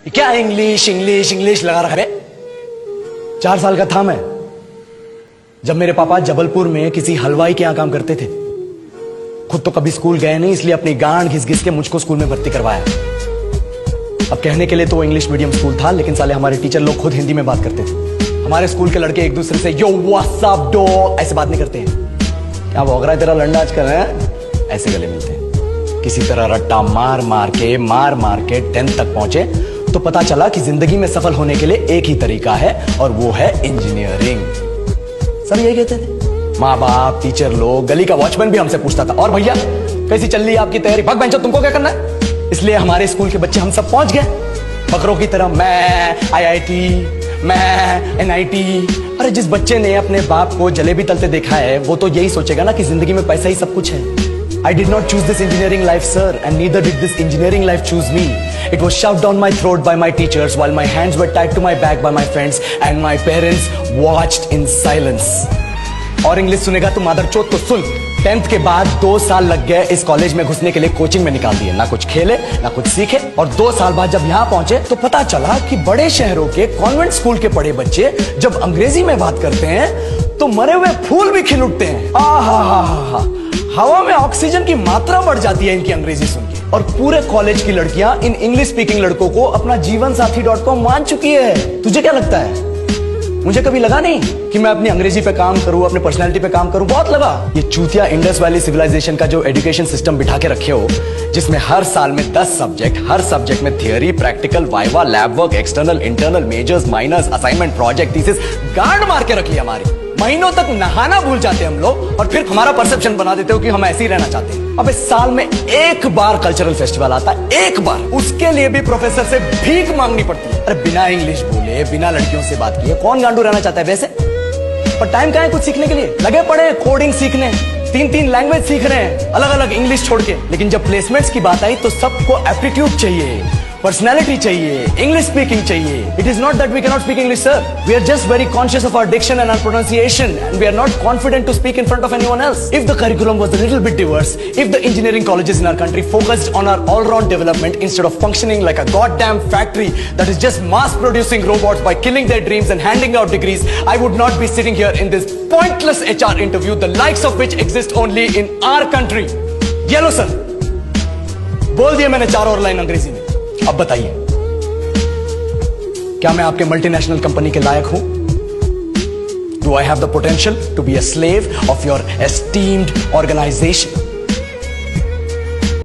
क्या English English English लगा रखा है? 4 साल का था मैं जब मेरे पापा जबलपुर में किसी हलवाई के यहां काम करते थे। खुद तो कभी स्कूल गए नहीं, इसलिए अपनी गांड घिस घिस के मुझको स्कूल में भर्ती करवाया। अब कहने के लिए तो वो इंग्लिश मीडियम स्कूल था, लेकिन साले हमारे टीचर लोग खुद हिंदी में बात करते थे। हमारे स्कूल के लड़के एक दूसरे से यो व्हाट्स अप डो ऐसे बात नहीं करते हैं। क्या भौंक रहा है तेरा लंडा आजकल है? ऐसे गले मिलते हैं। किसी तरह रट्टा मार मार के 10th तक पहुंचे तो पता चला कि जिंदगी में सफल होने के लिए एक ही तरीका है और वो है इंजीनियरिंग। सब यही कहते थे, माँ बाप, टीचर लोग, गली का वॉचमैन भी हमसे पूछता था, और भैया कैसी चल रही है आपकी तैयारी? भग बेंचो, तुमको क्या करना है? इसलिए हमारे स्कूल के बच्चे हम सब पहुंच गए बकरों की तरह। मैं IIT, मैं NIT। अरे जिस बच्चे ने अपने बाप को जलेबी तलते देखा है वो तो यही सोचेगा ना कि जिंदगी में पैसा ही सब कुछ है। I did not choose this engineering life, sir, and neither did this engineering life choose me. It was shoved down my throat by my teachers while my hands were tied to my back by my friends and my parents watched in silence. और English सुनेगा तो मादरचोद तो सुन। 10th के बाद 2 साल लग गए इस कॉलेज में घुसने के लिए, कोचिंग में निकाल दिए। ना कुछ खेले ना कुछ सीखे, और 2 साल बाद जब यहाँ पहुंचे तो पता चला कि बड़े शहरों के कॉन्वेंट स्कूल के पढ़े बच्चे जब अंग्रेजी में बात करते हैं तो मरे हुए फूल भी खिल उठते हैं। हा हवा में ऑक्सीजन की मात्रा बढ़ जाती है इनकी अंग्रेजी सुन के। और पूरे कॉलेज की लड़कियां इन इंग्लिश स्पीकिंग लड़कों को अपना जीवनसाथी.com मान चुकी है। तुझे क्या लगता है? मुझे कभी लगा नहीं कि मैं अपनी अंग्रेजी पे काम करूं, अपने पर्सनालिटी पे काम करूं। बहुत लगा। ये चूतिया इंडस वैली सिविलाइजेशन का जो एजुकेशन सिस्टम बिठा के रखे हो, जिसमें हर साल में 10 सब्जेक्ट, हर सब्जेक्ट में theory, practical, viva, lab work, external, internal, majors, minors, assignment, project, thesis, गांड मार के रखी हमारी। महीनों तक नहाना भूल जाते हैं हम लोग, और फिर हमारा परसेप्शन बना देते हो कि हम ऐसे ही रहना चाहते हैं। अब इस साल में एक बार कल्चरल फेस्टिवल आता है, एक बार, उसके लिए भी प्रोफेसर से भीख मांगनी पड़ती है। अरे बिना इंग्लिश बोले, बिना लड़कियों से बात किए कौन गांडू रहना चाहता है वैसे? पर टाइम कहाँ है कुछ सीखने के लिए? लगे पड़े कोडिंग सीखने, 3 लैंग्वेज सीख रहे हैं अलग अलग इंग्लिश छोड़ के। लेकिन जब प्लेसमेंट्स की बात आई तो सबको एप्टीट्यूड चाहिए, पर्सनैलिटी चाहिए, इंग्लिश स्पीकिंग चाहिए। It is not that we cannot speak English, sir. We are just very conscious of our diction and our pronunciation, and we are not confident to speak in front of anyone else. If the curriculum was a little bit diverse, if the engineering colleges in our country focused on our all-round development instead of functioning like a goddamn factory that is just mass-producing robots by killing their dreams and handing out degrees, I would not be sitting here in this pointless HR interview, the likes of which exist only in our country. Yellow, sir. बोल दिया मैंने 4 और line अंग्रेजी में। अब बताइए, क्या मैं आपके मल्टीनेशनल कंपनी के लायक हूं? Do I have the potential to be a slave of your esteemed organization?